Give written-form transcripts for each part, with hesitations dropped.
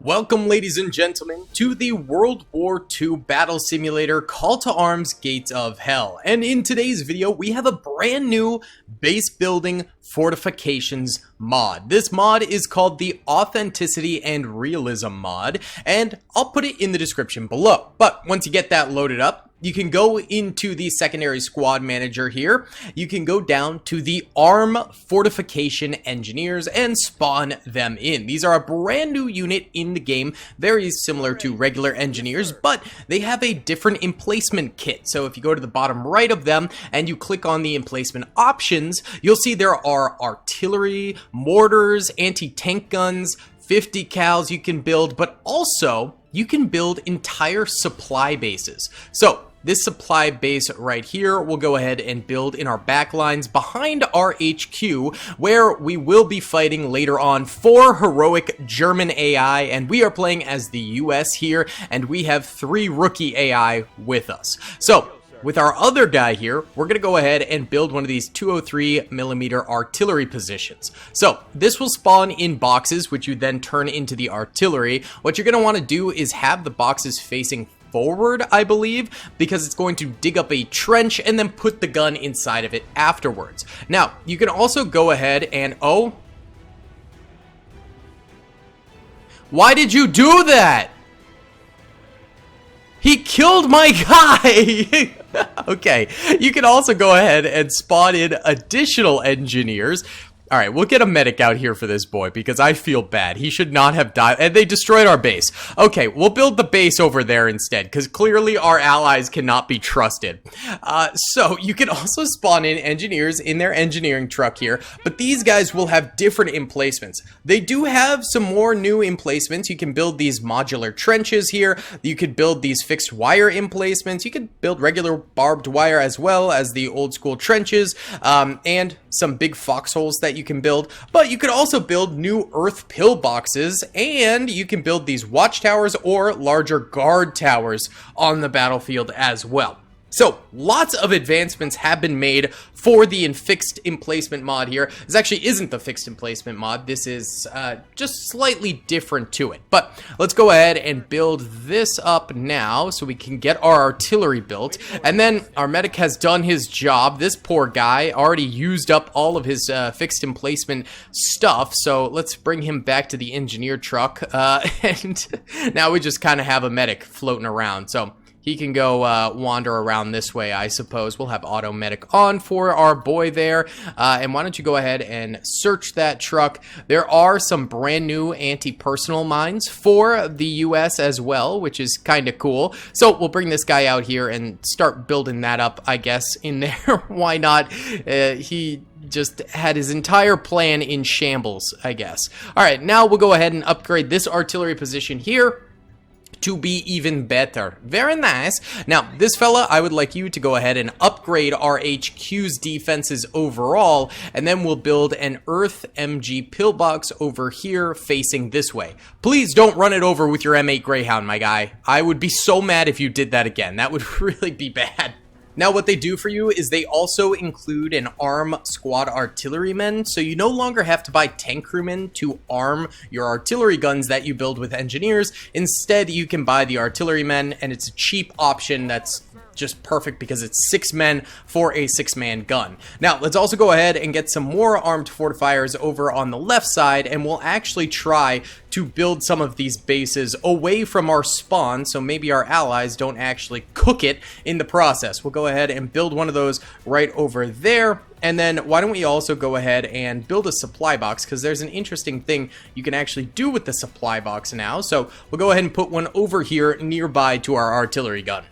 Welcome, ladies and gentlemen, to the World War II battle simulator Call to Arms Gates of Hell. And in today's video, we have a brand new base building fortifications mod. This mod is called the Authenticity and Realism mod, and I'll put it in the description below. But once you get that loaded up, you can go into the secondary squad manager here. You can go down to the ARM Fortification Engineers and spawn them in. These are a brand new unit in the game, very similar to regular engineers, but they have a different emplacement kit. So if you go to the bottom right of them and you click on the emplacement options, you'll see there are artillery, mortars, anti-tank guns, 50 cals you can build, but also you can build entire supply bases. So this supply base right here we'll go ahead and build in our backlines behind our HQ, where we will be fighting later on for heroic German AI, and we are playing as the US here, and we have 3 rookie AI with us. So with our other guy here, we're going to go ahead and build one of these 203mm artillery positions. So this will spawn in boxes, which you then turn into the artillery. What you're going to want to do is have the boxes facing forward, I believe, because it's going to dig up a trench and then put the gun inside of it afterwards. Now, you can also go ahead and... Oh. Why did you do that? He killed my guy! Okay, you can also go ahead and spawn in additional engineers. Alright, we'll get a medic out here for this boy, because I feel bad. He should not have died, and they destroyed our base. Okay, we'll build the base over there instead, because clearly our allies cannot be trusted. So, you can also spawn in engineers in their engineering truck here, but these guys will have different emplacements. They do have some more new emplacements. You can build these modular trenches here. You could build these fixed wire emplacements. You could build regular barbed wire as well as the old school trenches, and some big foxholes that you can build, but you could also build new earth pillboxes, and you can build these watchtowers or larger guard towers on the battlefield as well. So, lots of advancements have been made for the fixed emplacement mod here. This actually isn't the fixed emplacement mod. This is just slightly different to it. But let's go ahead and build this up now so we can get our artillery built. And then our medic has done his job. This poor guy already used up all of his fixed emplacement stuff. So let's bring him back to the engineer truck. And now we just kind of have a medic floating around. So he can go wander around this way, I suppose. We'll have auto medic on for our boy there. And why don't you go ahead and search that truck. There are some brand new anti-personnel mines for the US as well, which is kind of cool. So we'll bring this guy out here and start building that up, I guess, in there. Why not? He just had his entire plan in shambles, I guess. All right, now we'll go ahead and upgrade this artillery position here to be even better. Very nice. Now, this fella, I would like you to go ahead and upgrade our HQ's defenses overall, and then we'll build an Earth MG pillbox over here facing this way. Please don't run it over with your M8 Greyhound, my guy. I would be so mad if you did that again. That would really be bad. Now, what they do for you is they also include an ARM squad artillerymen, so you no longer have to buy tank crewmen to arm your artillery guns that you build with engineers. Instead, you can buy the artillerymen, and it's a cheap option that's just perfect because it's 6 men for a 6-man gun. Now, let's also go ahead and get some more armed fortifiers over on the left side, and we'll actually try to build some of these bases away from our spawn, so maybe our allies don't actually cook it in the process. We'll go ahead and build one of those right over there. And then why don't we also go ahead and build a supply box, because there's an interesting thing you can actually do with the supply box now. So we'll go ahead and put one over here nearby to our artillery gun.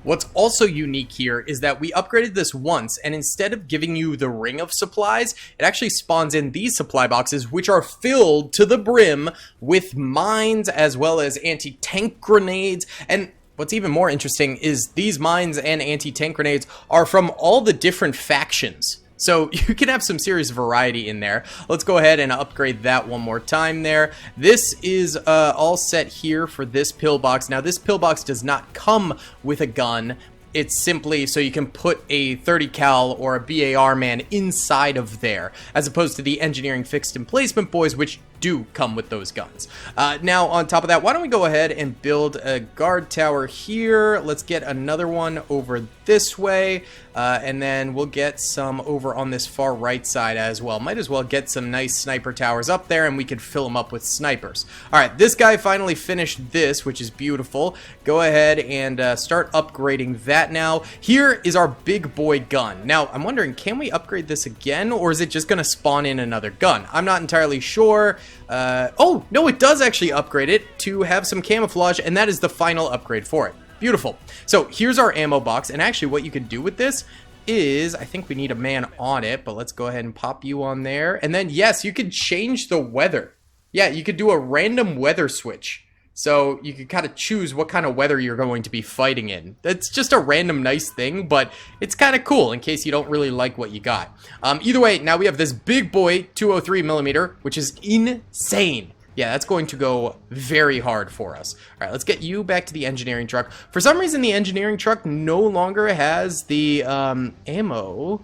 What's also unique here is that we upgraded this once, and instead of giving you the ring of supplies, it actually spawns in these supply boxes, which are filled to the brim with mines as well as anti-tank grenades. And what's even more interesting is these mines and anti-tank grenades are from all the different factions. So you can have some serious variety in there. Let's go ahead and upgrade that one more time there. This is all set here for this pillbox. Now, this pillbox does not come with a gun. It's simply so you can put a 30 cal or a BAR man inside of there, as opposed to the engineering fixed emplacement boys, which do come with those guns. Now, on top of that, why don't we go ahead and build a guard tower here. Let's get another one over this way, and then we'll get some over on this far right side as well. Might as well get some nice sniper towers up there, and we could fill them up with snipers. All right, this guy finally finished this, which is beautiful. Go ahead and start upgrading that now. Here is our big boy gun. Now, I'm wondering, can we upgrade this again, or is it just going to spawn in another gun? I'm not entirely sure. Oh, no, it does actually upgrade it to have some camouflage, and that is the final upgrade for it. Beautiful. So here's our ammo box, and actually what you can do with this is, I think we need a man on it, but let's go ahead and pop you on there. And then, yes, you could change the weather. Yeah, you could do a random weather switch. So you could kind of choose what kind of weather you're going to be fighting in. That's just a random nice thing, but it's kind of cool in case you don't really like what you got. Either way, now we have this big boy 203mm, which is insane. Yeah, that's going to go very hard for us. All right, let's get you back to the engineering truck. For some reason, the engineering truck no longer has the ammo.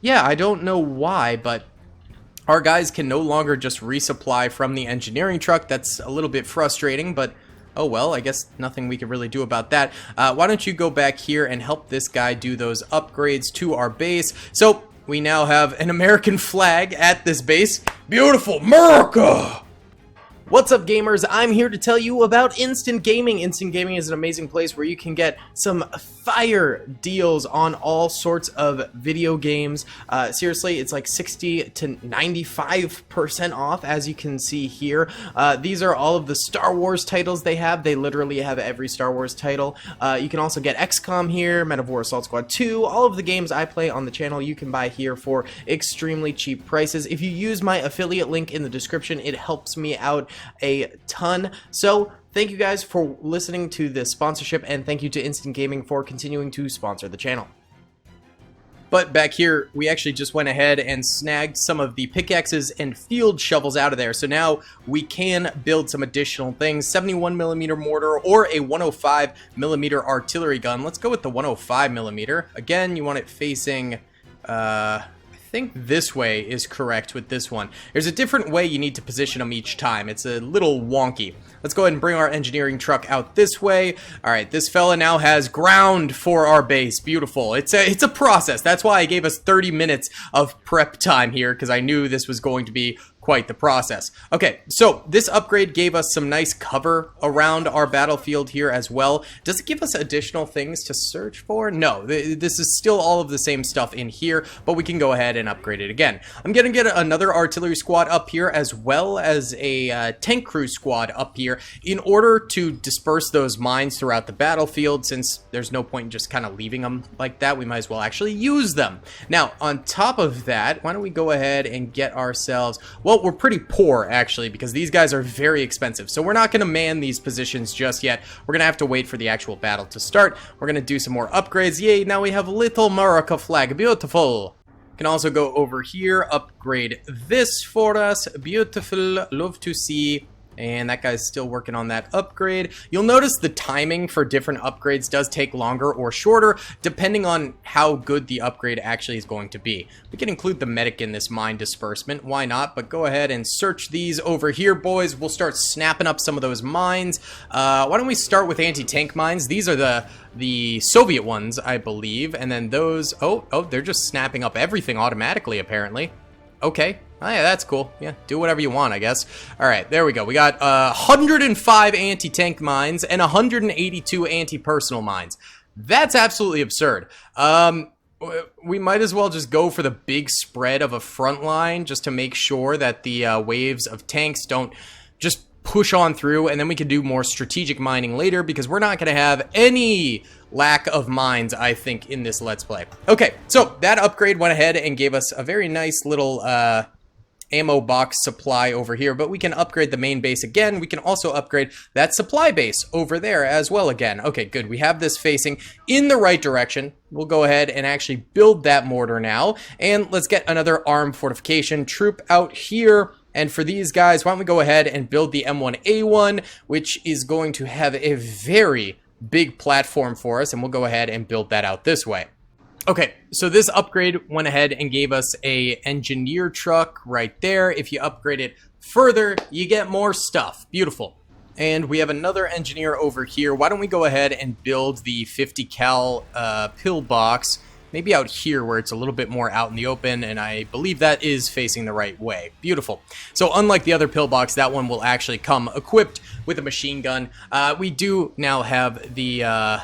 Yeah, I don't know why, but our guys can no longer just resupply from the engineering truck. That's a little bit frustrating, but oh well, I guess nothing we can really do about that. Why don't you go back here and help this guy do those upgrades to our base. So we now have an American flag at this base. Beautiful America! What's up, gamers? I'm here to tell you about Instant Gaming. Instant Gaming is an amazing place where you can get some fire deals on all sorts of video games. Seriously, it's like 60 to 95% off, as you can see here. These are all of the Star Wars titles they have. They literally have every Star Wars title. You can also get XCOM here, Men of War Assault Squad 2. All of the games I play on the channel you can buy here for extremely cheap prices. If you use my affiliate link in the description, it helps me out a ton. So thank you guys for listening to this sponsorship, and thank you to Instant Gaming for continuing to sponsor the channel. But back here, we actually just went ahead and snagged some of the pickaxes and field shovels out of there. So now we can build some additional things. 71mm mortar or a 105mm artillery gun. Let's go with the 105mm. Again, you want it facing I think this way is correct with this one. There's a different way you need to position them each time. It's a little wonky. Let's go ahead and bring our engineering truck out this way. All right, this fella now has ground for our base. Beautiful. It's a process. That's why I gave us 30 minutes of prep time here, because I knew this was going to be quite the process. Okay, so this upgrade gave us some nice cover around our battlefield here as well. Does it give us additional things to search for? No, this is still all of the same stuff in here, but we can go ahead and upgrade it again. I'm gonna get another artillery squad up here, as well as a tank crew squad up here, in order to disperse those mines throughout the battlefield. Since there's no point in just kind of leaving them like that, we might as well actually use them. Now, on top of that, why don't we go ahead and get ourselves, well, we're pretty poor actually, because these guys are very expensive, so we're not going to man these positions just yet. We're going to have to wait for the actual battle to start. We're going to do some more upgrades. Yay, now we have Little America flag. Beautiful. Can also go over here, upgrade this for us. Beautiful. Love to see. And that guy's still working on that upgrade. You'll notice the timing for different upgrades does take longer or shorter, depending on how good the upgrade actually is going to be. We can include the medic in this mine disbursement, why not? But go ahead and search these over here, boys. We'll start snapping up some of those mines. Why don't we start with anti-tank mines? These are the Soviet ones, I believe. And then those, oh, they're just snapping up everything automatically, apparently. Okay. Oh, yeah, that's cool. Yeah, do whatever you want, I guess. All right, there we go. We got 105 anti-tank mines and 182 anti-personal mines. That's absolutely absurd. We might as well just go for the big spread of a front line just to make sure that the waves of tanks don't just push on through, and then we can do more strategic mining later, because we're not going to have any lack of mines, I think, in this Let's Play. Okay, so that upgrade went ahead and gave us a very nice little ammo box supply over here, but we can upgrade the main base again. We can also upgrade that supply base over there as well again. Okay, good. We have this facing in the right direction. We'll go ahead and actually build that mortar now, and let's get another armed fortification troop out here. And for these guys, why don't we go ahead and build the M1A1, which is going to have a very big platform for us, and we'll go ahead and build that out this way. Okay, so this upgrade went ahead and gave us a engineer truck right there. If you upgrade it further, you get more stuff. Beautiful. And we have another engineer over here. Why don't we go ahead and build the 50 cal pillbox, maybe out here where it's a little bit more out in the open, and I believe that is facing the right way. Beautiful. So unlike the other pillbox, that one will actually come equipped with a machine gun. We do now have the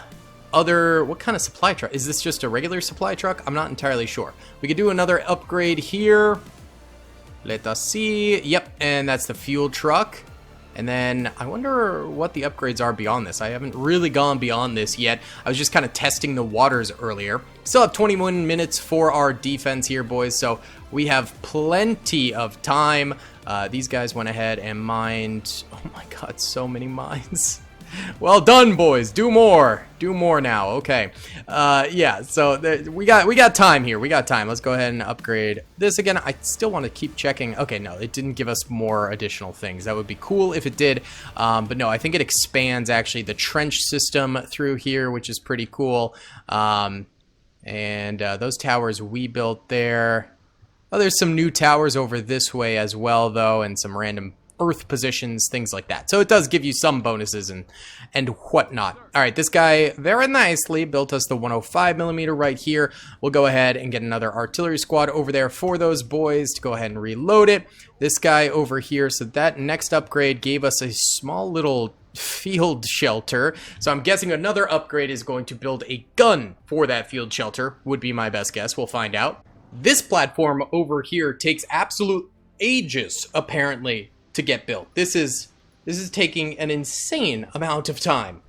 other, what kind of supply truck? Is this just a regular supply truck? I'm not entirely sure. We could do another upgrade here. Let us see. Yep, and that's the fuel truck. And then I wonder what the upgrades are beyond this. I haven't really gone beyond this yet. I was just kind of testing the waters earlier. Still have 21 minutes for our defense here, boys, so we have plenty of time. These guys went ahead and mined, oh my god, so many mines. Well done, boys. Do more. Do more now. Okay. Yeah, so we got time here. We got time. Let's go ahead and upgrade this again. I still want to keep checking. Okay, no, it didn't give us more additional things. That would be cool if it did. But no, I think it expands actually the trench system through here, which is pretty cool. And those towers we built there. Oh, there's some new towers over this way as well, though, and some random earth positions, things like that. So it does give you some bonuses and whatnot. All right, this guy very nicely built us the 105 millimeter right here. We'll go ahead and get another artillery squad over there for those boys to go ahead and reload it. This guy over here, so that next upgrade gave us a small little field shelter. So I'm guessing another upgrade is going to build a gun for that field shelter, would be my best guess. We'll find out. This platform over here takes absolute ages, apparently, to get built. This is taking an insane amount of time.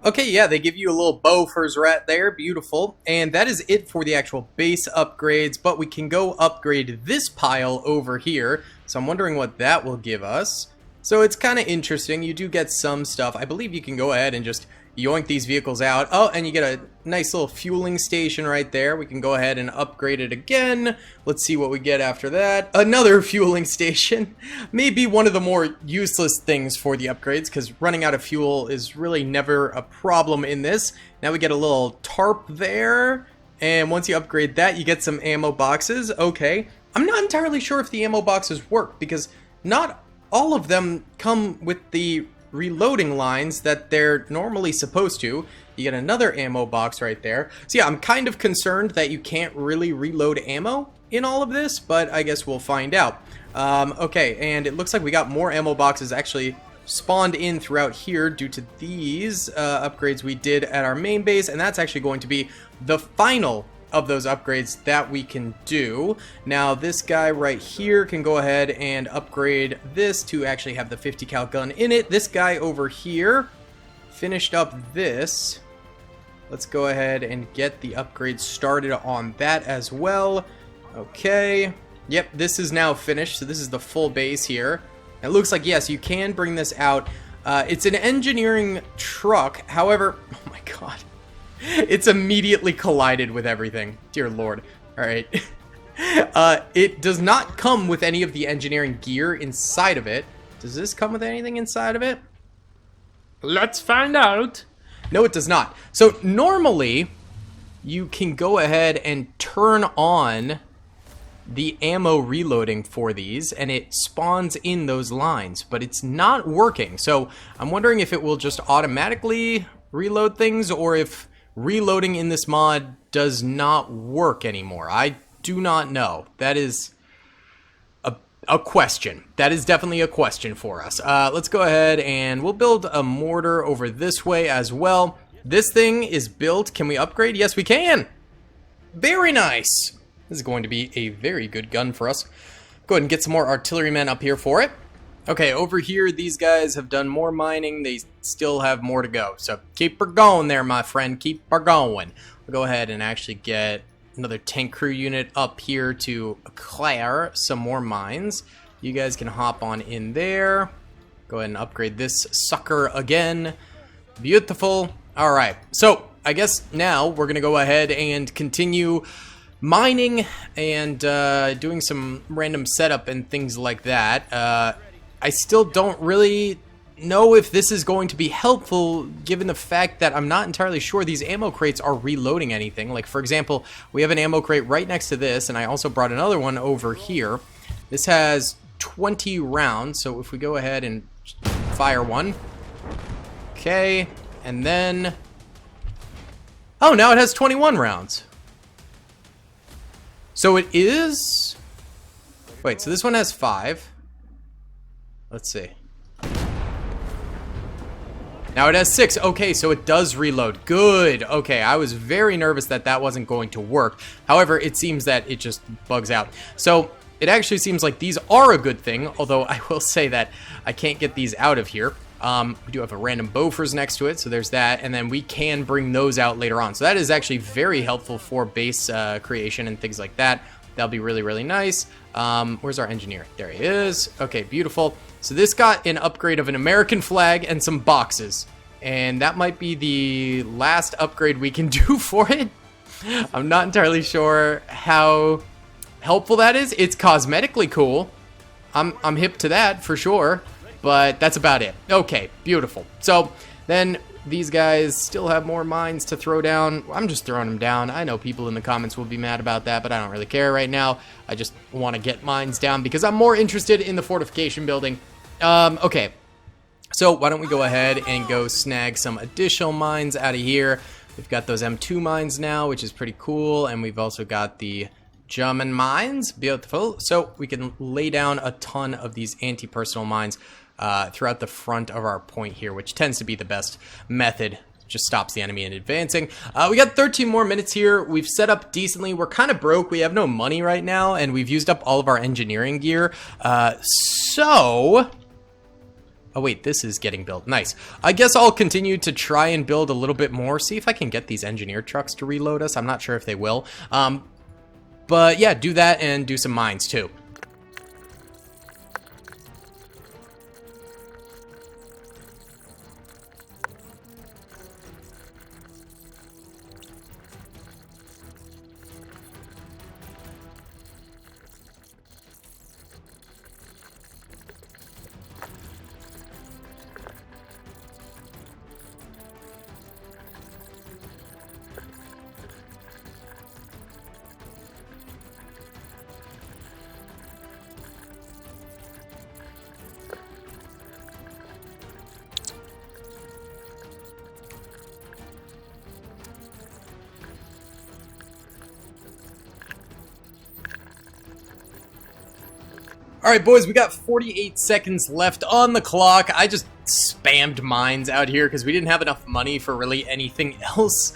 Okay, yeah, they give you a little bow for his rat there. Beautiful. And that is it for the actual base upgrades, but we can go upgrade this pile over here. So I'm wondering what that will give us. So it's kind of interesting. You do get some stuff. I believe you can go ahead and just yoink these vehicles out. Oh, and you get a nice little fueling station right there. We can go ahead and upgrade it again. Let's see what we get after that. Another fueling station. Maybe one of the more useless things for the upgrades, because running out of fuel is really never a problem in this. Now we get a little tarp there. And once you upgrade that, you get some ammo boxes. Okay. I'm not entirely sure if the ammo boxes work, because not all of them come with the reloading lines that they're normally supposed to. You get another ammo box right there. So yeah, I'm kind of concerned that you can't really reload ammo in all of this, but I guess we'll find out. Okay, and it looks like we got more ammo boxes actually spawned in throughout here due to these upgrades we did at our main base, and that's actually going to be the final of those upgrades that we can do. Now this guy right here can go ahead and upgrade this to actually have the 50 cal gun in it. This guy over here finished up this. Let's go ahead and get the upgrade started on that as well. Okay, yep, this is now finished, so this is the full base here. It looks like, yes, you can bring this out. It's an engineering truck, however, oh my god, it's immediately collided with everything. Dear Lord. Alright. It does not come with any of the engineering gear inside of it. Does this come with anything inside of it? Let's find out. No, it does not. So normally, you can go ahead and turn on the ammo reloading for these, and it spawns in those lines, but it's not working. So I'm wondering if it will just automatically reload things, or if reloading in this mod does not work anymore. I do not know. That is a question. That is definitely a question for us. Let's go ahead and we'll build a mortar over this way as well. This thing is built. Can we upgrade? Yes, we can. Very nice. This is going to be a very good gun for us. Go ahead and get some more artillerymen up here for it. Okay, over here, these guys have done more mining. They still have more to go. So keep her going there, my friend. Keep her going. We'll go ahead and actually get another tank crew unit up here to clear some more mines. You guys can hop on in there. Go ahead and upgrade this sucker again. Beautiful. All right. So I guess now we're going to go ahead and continue mining and doing some random setup and things like that. I still don't really know if this is going to be helpful given the fact that I'm not entirely sure these ammo crates are reloading anything. Like, for example, we have an ammo crate right next to this, and I also brought another one over here. This has 20 rounds, so if we go ahead and fire one. Okay, and then... oh, now it has 21 rounds. So it is... wait, so this one has 5. Let's see. Now it has 6. Okay, so it does reload. Good. Okay, I was very nervous that that wasn't going to work. However, it seems that it just bugs out. So it actually seems like these are a good thing, although I will say that I can't get these out of here. We do have a random Bofors next to it, so there's that, and then we can bring those out later on. So that is actually very helpful for base creation and things like that. That'll be really, really nice. Where's our engineer? There he is. Okay, beautiful. So this got an upgrade of an American flag and some boxes. And that might be the last upgrade we can do for it. I'm not entirely sure how helpful that is. It's cosmetically cool. I'm hip to that for sure. But that's about it. Okay, beautiful. So then these guys still have more mines to throw down. I'm just throwing them down. I know people in the comments will be mad about that, but I don't really care right now. I just want to get mines down because I'm more interested in the fortification building. Okay, so why don't we go ahead and go snag some additional mines out of here. We've got those M2 mines now, which is pretty cool, and we've also got the German mines. Beautiful. So we can lay down a ton of these anti-personnel mines throughout the front of our point here, which tends to be the best method. Just stops the enemy in advancing. We got 13 more minutes here. We've set up decently. We're kind of broke. We have no money right now, and we've used up all of our engineering gear. Oh wait, this is getting built. Nice. I guess I'll continue to try and build a little bit more. See if I can get these engineer trucks to reload us. I'm not sure if they will. But yeah, do that and do some mines too. Alright, boys, we got 48 seconds left on the clock. I just spammed mines out here because we didn't have enough money for really anything else.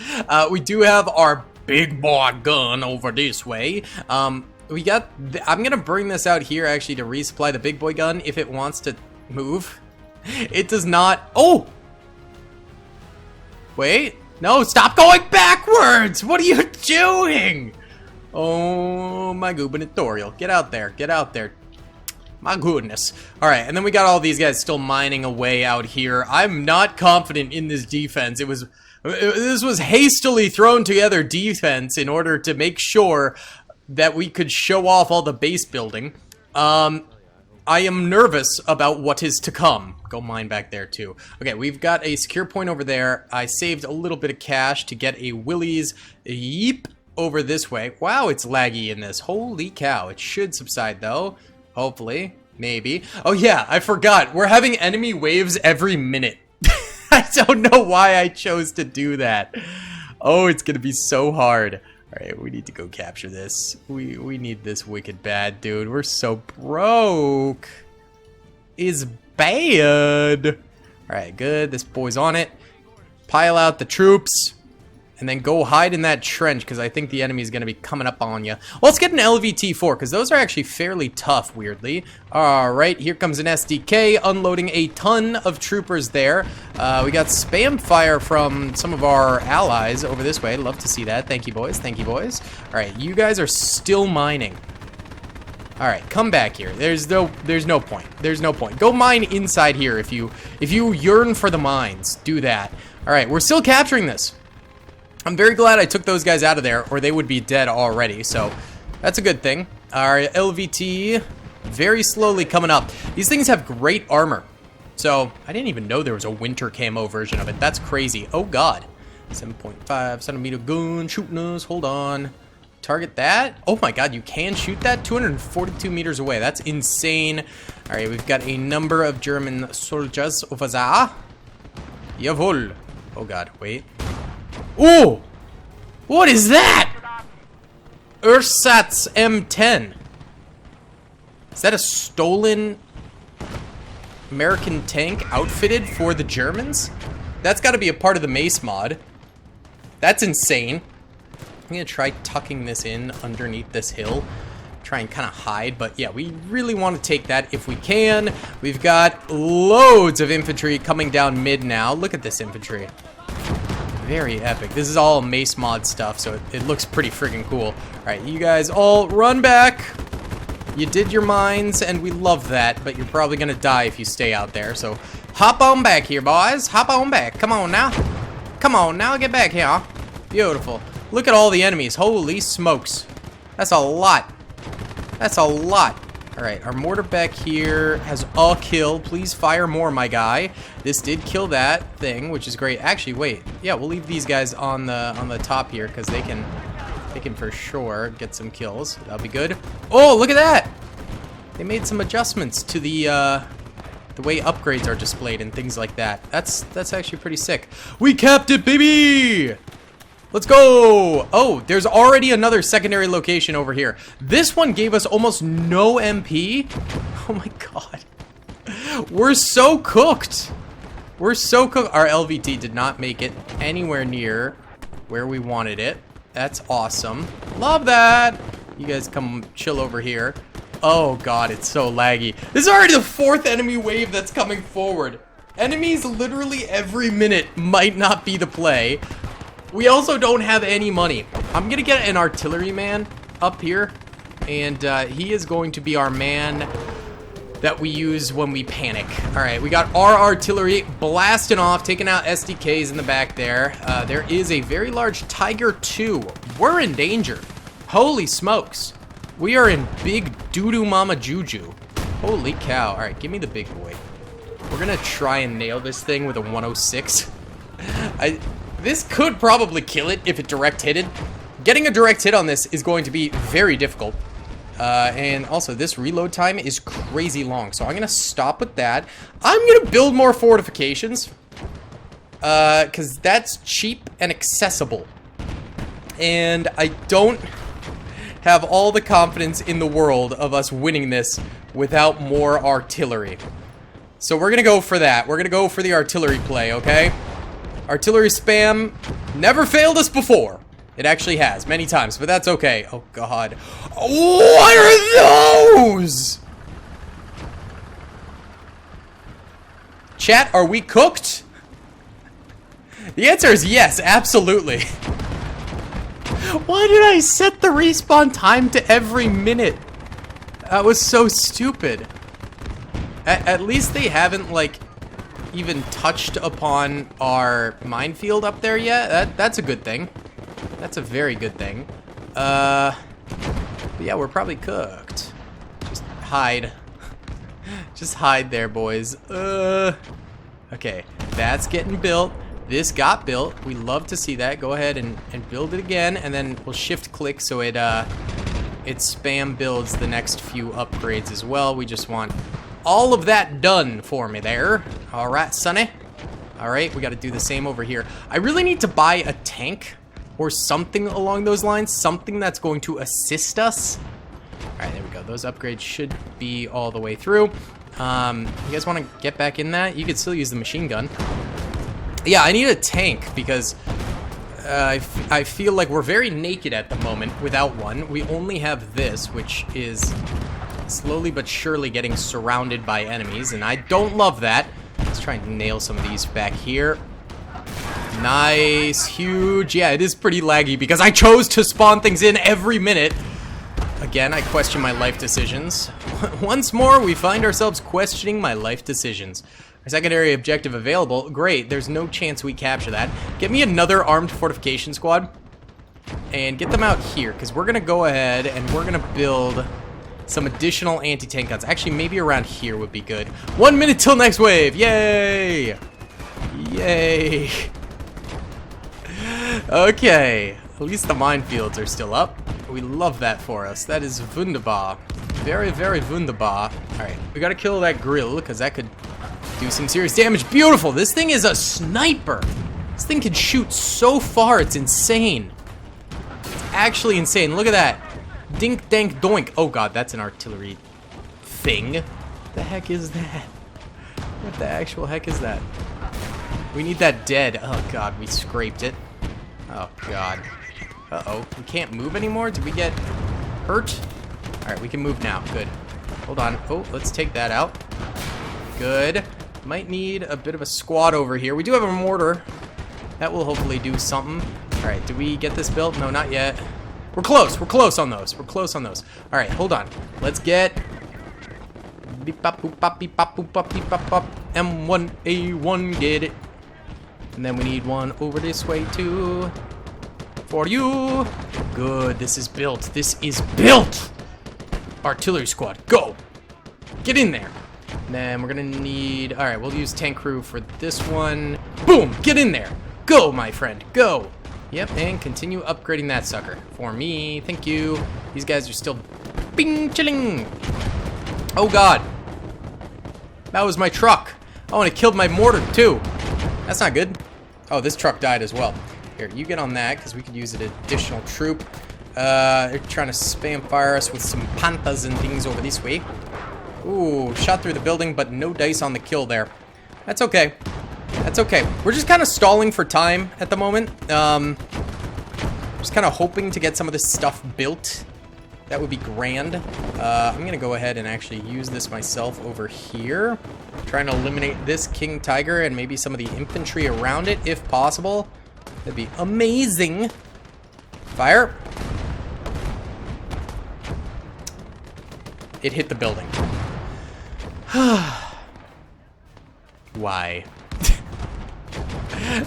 We do have our big boy gun over this way. I'm going to bring this out here, actually, to resupply the big boy gun if it wants to move. It does not... oh! Wait. No, stop going backwards! What are you doing? Oh, my gubernatorial. Get out there. Get out there. My goodness. Alright, and then we got all these guys still mining away out here. I'm not confident in this defense. This was hastily thrown together defense in order to make sure that we could show off all the base building. I am nervous about what is to come. Go mine back there too. Okay, we've got a secure point over there. I saved a little bit of cash to get a Willys Yeep over this way. Wow, it's laggy in this. Holy cow. It should subside though. Hopefully. Maybe. Oh yeah, I forgot. We're having enemy waves every minute. I don't know why I chose to do that. Oh, it's gonna be so hard. Alright, we need to go capture this. We need this wicked bad, dude. We're so broke. Is bad. Alright, good. This boy's on it. Pile out the troops. And then go hide in that trench, because I think the enemy is going to be coming up on you. Well, let's get an LVT-4, because those are actually fairly tough, weirdly. Alright, here comes an SDK, unloading a ton of troopers there. We got spam fire from some of our allies over this way. Love to see that. Thank you, boys. Thank you, boys. Alright, you guys are still mining. Alright, come back here. There's no point. There's no point. Go mine inside here if you yearn for the mines. Do that. Alright, we're still capturing this. I'm very glad I took those guys out of there, or they would be dead already, so that's a good thing. Our LVT, very slowly coming up. These things have great armor, So, I didn't even know there was a winter camo version of it. That's crazy. Oh, God. 7.5 centimeter gun shooting us. Hold on. Target that. Oh, my God. You can shoot that 242 meters away. That's insane. All right. We've got a number of German soldiers over there. Jawohl. Oh, God. Wait. Oh! What is that? Ersatz M10. Is that a stolen American tank outfitted for the Germans? That's got to be a part of the Mace mod. That's insane. I'm going to try tucking this in underneath this hill. Try and kind of hide, but yeah, we really want to take that if we can. We've got loads of infantry coming down mid now. Look at this infantry. Very epic. This is all Mace mod stuff, so it looks pretty friggin' cool. All right, you guys all run back. You did your mines, and we love that, but you're probably gonna die if you stay out there, so hop on back here, boys. Hop on back. Come on now. Come on now, get back here. Beautiful. Look at all the enemies. Holy smokes. That's a lot. That's a lot. All right, our mortar back here has a kill. Please fire more, my guy. This did kill that thing, which is great. Actually, wait. Yeah, we'll leave these guys on the top here because they can for sure get some kills. That'll be good. Oh, look at that! They made some adjustments to the way upgrades are displayed and things like that. That's actually pretty sick. We capped it, baby! Let's go! Oh, there's already another secondary location over here. This one gave us almost no MP. Oh my god. We're so cooked. We're so cooked. Our LVT did not make it anywhere near where we wanted it. That's awesome. Love that. You guys come chill over here. Oh god, it's so laggy. This is already the 4th enemy wave that's coming forward. Enemies literally every minute might not be the play. We also don't have any money. I'm gonna get an artilleryman up here, and he is going to be our man that we use when we panic. All right, we got our artillery blasting off, taking out SDKs in the back there. There is a very large Tiger 2. We're in danger. Holy smokes. We are in big doo-doo mama juju. Holy cow. All right, give me the big boy. We're gonna try and nail this thing with a 106. This could probably kill it if it direct hitted. Getting a direct hit on this is going to be very difficult. And also, this reload time is crazy long. So I'm going to stop with that. I'm going to build more fortifications. Because that's cheap and accessible. And I don't have all the confidence in the world of us winning this without more artillery. So we're going to go for that. We're going to go for the artillery play, okay? Artillery spam never failed us before. It actually has, many times, but that's okay. Oh, God. What are those? Chat, are we cooked? The answer is yes, absolutely. Why did I set the respawn time to every minute? That was so stupid. At least they haven't, like, even touched upon our minefield up there yet. That's a good thing. That's a very good thing. But yeah, we're probably cooked. Just hide. Just hide there, boys. Okay, that's getting built. This got built. We love to see that. Go ahead and build it again, and then we'll shift click so it spam builds the next few upgrades as well. We just want all of that done for me there. All right, Sonny. All right, we got to do the same over here. I really need to buy a tank or something along those lines, something that's going to assist us. All right, there we go. Those upgrades should be all the way through. You guys want to get back in that? You could still use the machine gun. Yeah, I need a tank because I feel like we're very naked at the moment without one. We only have this, which is slowly but surely getting surrounded by enemies, and I don't love that. Let's try and nail some of these back here. Nice, huge. Yeah, it is pretty laggy because I chose to spawn things in every minute. Again, I question my life decisions. Once more, we find ourselves questioning my life decisions. Our secondary objective available. Great, there's no chance we capture that. Get me another armed fortification squad and get them out here because we're going to go ahead and we're going to build some additional anti-tank guns. Actually, maybe around here would be good. 1 minute till next wave. Yay! Yay! Okay, at least the minefields are still up. We love that for us. That is wunderbar. Very, very wunderbar. Alright, we gotta kill that grill, because that could do some serious damage. Beautiful! This thing is a sniper! This thing can shoot so far, it's insane. It's actually insane. Look at that. Dink, dank, doink. Oh god, that's an artillery thing. The heck is that? What the actual heck is that? We need that dead. Oh god, we scraped it. Oh god. Uh-oh. We can't move anymore? Did we get hurt? Alright, we can move now. Good. Hold on. Oh, let's take that out. Good. Might need a bit of a squad over here. We do have a mortar. That will hopefully do something. Alright, did we get this built? No, not yet. We're close. We're close on those. We're close on those. Alright, hold on. Let's get... Beep bop boop bop beep bop boop bop beep bop bop. M1A1, get it. And then we need one over this way too. For you. Good. This is built. This is built. Artillery squad, go. Get in there. And then we're gonna need... Alright, we'll use tank crew for this one. Boom. Get in there. Go, my friend. Go. Yep, and continue upgrading that sucker. For me. Thank you. These guys are still... Bing, chilling. Oh, God. That was my truck. Oh, and it killed my mortar, too. That's not good. Oh, this truck died as well. Here, you get on that, because we could use an additional troop. They're trying to spam fire us with some panthers and things over this way. Ooh, shot through the building, but no dice on the kill there. That's okay. That's okay. We're just kind of stalling for time at the moment. Just kind of hoping to get some of this stuff built. That would be grand. I'm going to go ahead and actually use this myself over here. Trying to eliminate this King Tiger and maybe some of the infantry around it, if possible. That'd be amazing. Fire. It hit the building. Why?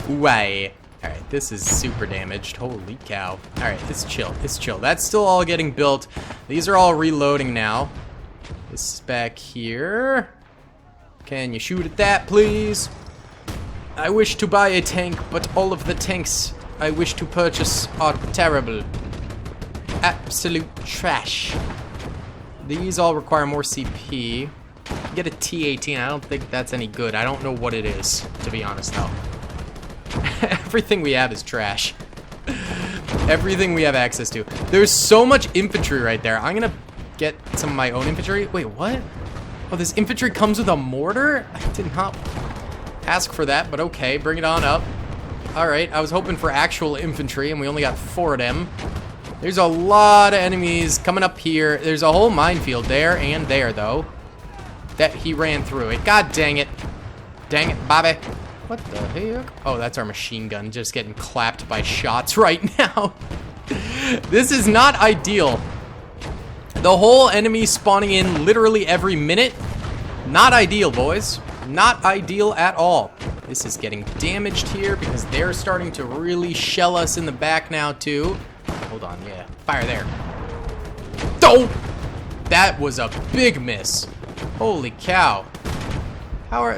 Why? Alright, this is super damaged. Holy cow. Alright, it's chill. It's chill. That's still all getting built. These are all reloading now. This is back here. Can you shoot at that, please? I wish to buy a tank, but all of the tanks I wish to purchase are terrible. Absolute trash. These all require more CP. Get a T-18. I don't think that's any good. I don't know what it is, to be honest, though. Everything we have is trash. Everything we have access to. There's so much infantry right there. I'm gonna get some of my own infantry. Wait, what? Oh, this infantry comes with a mortar? I did not ask for that, but okay. Bring it on up. Alright, I was hoping for actual infantry, and we only got 4 of them. There's a lot of enemies coming up here. There's a whole minefield there and there, though. That he ran through it. God dang it. Dang it, Bobby. What the heck? Oh, that's our machine gun just getting clapped by shots right now. This is not ideal. The whole enemy spawning in literally every minute. Not ideal, boys. Not ideal at all. This is getting damaged here because they're starting to really shell us in the back now, too. Hold on, yeah. Fire there. Oh! That was a big miss. Holy cow. How are...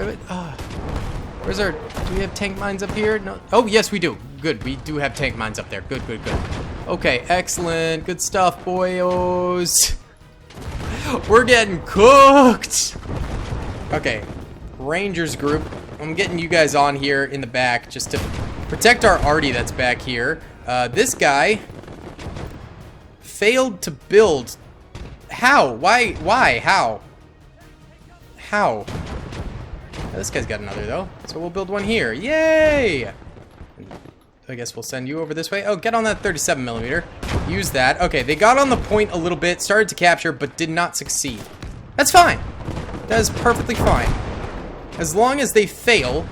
where's our... Do we have tank mines up here? No. Oh, yes, we do. Good. We do have tank mines up there. Good, good, good. Okay, excellent. Good stuff, boyos. We're getting cooked. Okay. Rangers group. I'm getting you guys on here in the back just to protect our arty that's back here. This guy failed to build. How? Why? Why? How? How? This guy's got another, though. So we'll build one here. Yay! I guess we'll send you over this way. Oh, get on that 37mm. Use that. Okay, they got on the point a little bit, started to capture, but did not succeed. That's fine. That is perfectly fine. As long as they fail,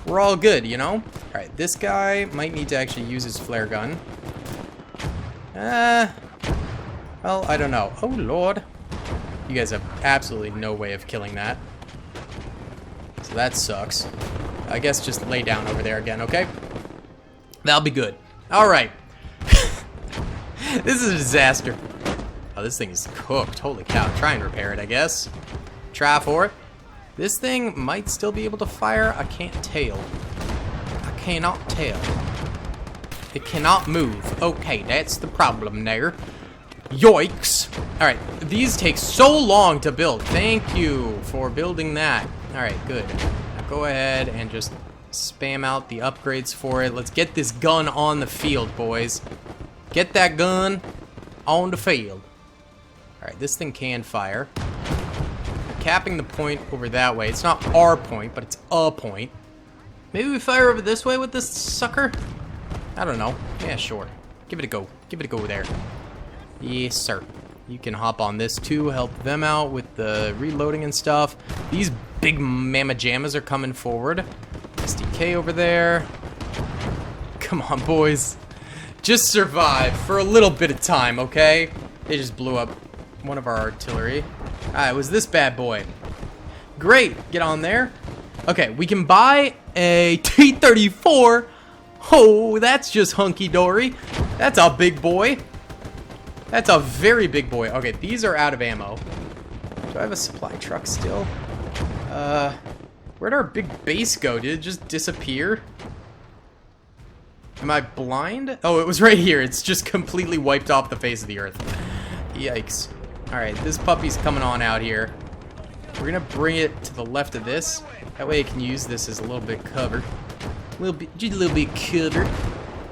we're all good, you know? Alright, this guy might need to actually use his flare gun. Well, I don't know. Oh, Lord. You guys have absolutely no way of killing that. So that sucks. I guess just lay down over there again, okay? That'll be good. Alright. This is a disaster. Oh, this thing is cooked. Holy cow. Try and repair it, I guess. Try for it. This thing might still be able to fire. I can't tell. I cannot tell. It cannot move. Okay, that's the problem there. Yoicks. Alright, these take so long to build. Thank you for building that. Alright, good. Now go ahead and just spam out the upgrades for it. Let's get this gun on the field, boys. Get that gun on the field. Alright, this thing can fire. I'm capping the point over that way. It's not our point, but it's a point. Maybe we fire over this way with this sucker? I don't know. Yeah, sure. Give it a go. Give it a go there. Yes, sir. You can hop on this too, help them out with the reloading and stuff. These big mamma jammas are coming forward. SDK over there. Come on, boys. Just survive for a little bit of time, okay? They just blew up one of our artillery. Alright, it was this bad boy. Great. Get on there. Okay, we can buy a T-34. Oh, that's just hunky-dory. That's a big boy. That's a very big boy. Okay, these are out of ammo. Do I have a supply truck still? Where'd our big base go? Did it just disappear? Am I blind? Oh, it was right here. It's just completely wiped off the face of the earth. Yikes. Alright, this puppy's coming on out here. We're gonna bring it to the left of this. That way I can use this as a little bit covered. Just a little bit covered.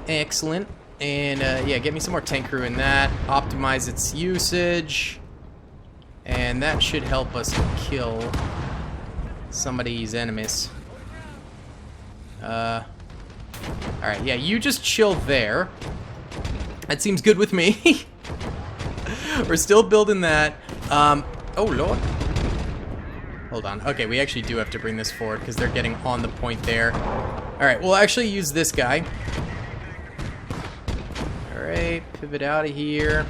Excellent. And yeah, get me some more tank crew in that. Optimize its usage. And that should help us kill some of these enemies. Alright, yeah, you just chill there. That seems good with me. We're still building that. Oh, Lord. Hold on. Okay, we actually do have to bring this forward because they're getting on the point there. Alright, we'll actually use this guy. Alright, pivot out of here.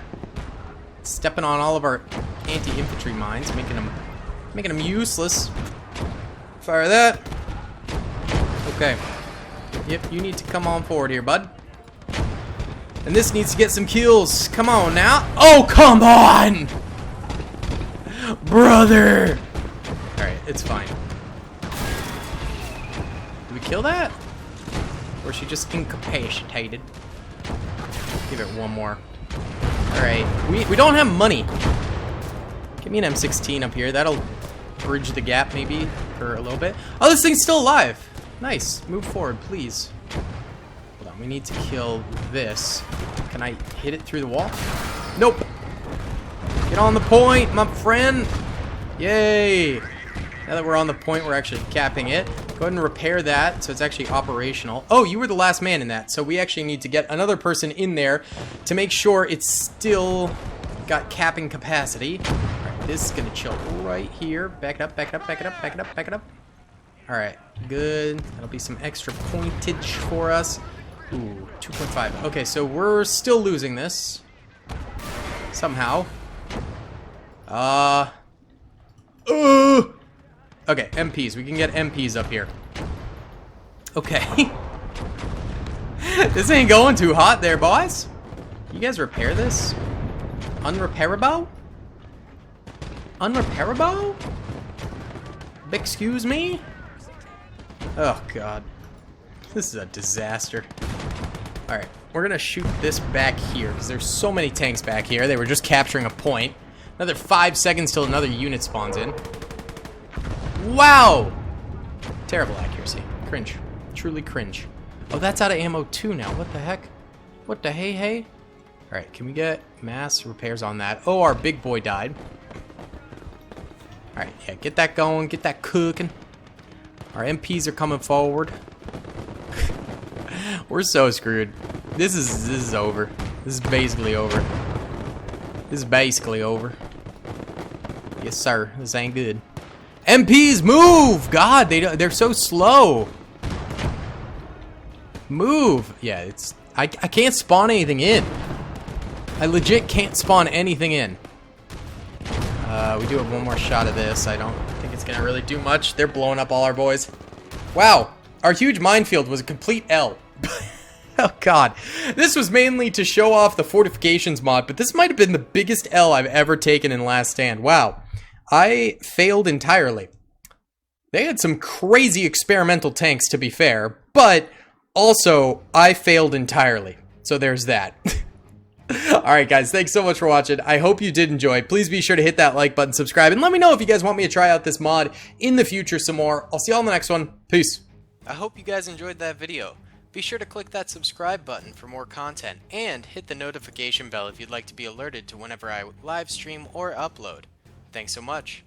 Stepping on all of our anti-infantry mines, making them useless. Fire that. Okay. Yep, you need to come on forward here, bud. And this needs to get some kills. Come on now. Oh, come on! Brother! Alright, it's fine. Did we kill that? Or is she just incapacitated? Give it one more. Alright, we don't have money. Give me an M16 up here. That'll bridge the gap maybe for a little bit. Oh, this thing's still alive. Nice. Move forward, please. Hold on, we need to kill this. Can I hit it through the wall? Nope. Get on the point, my friend. Yay. Now that we're on the point, we're actually capping it. Go ahead and repair that so it's actually operational. Oh, you were the last man in that. So we actually need to get another person in there to make sure it's still got capping capacity. All right, this is going to chill right here. Back it up, back it up, back it up, back it up, back it up. All right, good. That'll be some extra pointage for us. Ooh, 2.5. Okay, so we're still losing this. Somehow. Okay, MPs. We can get MPs up here. Okay. This ain't going too hot there, boys. You guys repair this? Unrepairable? Unrepairable? Excuse me? Oh, God. This is a disaster. Alright, we're gonna shoot this back here, because there's so many tanks back here. They were just capturing a point. Another 5 seconds till another unit spawns in. Wow! Terrible accuracy. Cringe. Truly cringe. Oh, that's out of ammo too now. What the heck? What the hey? Alright, can we get mass repairs on that? Oh, our big boy died. Alright, yeah, get that going. Get that cooking. Our MPs are coming forward. We're so screwed. This is over. This is basically over. This is basically over. Yes, sir. This ain't good. MPs, move! God, they're so slow. Move. Yeah, it's... I can't spawn anything in. I legit can't spawn anything in. We do have one more shot of this. I don't think it's gonna really do much. They're blowing up all our boys. Wow. Our huge minefield was a complete L. Oh god. This was mainly to show off the Fortifications mod, but this might have been the biggest L I've ever taken in Last Stand. Wow. I failed entirely. They had some crazy experimental tanks, to be fair, but also, I failed entirely. So there's that. Alright guys, thanks so much for watching. I hope you did enjoy. Please be sure to hit that like button, subscribe, and let me know if you guys want me to try out this mod in the future some more. I'll see y'all in the next one. Peace. I hope you guys enjoyed that video. Be sure to click that subscribe button for more content, and hit the notification bell if you'd like to be alerted to whenever I live stream or upload. Thanks so much.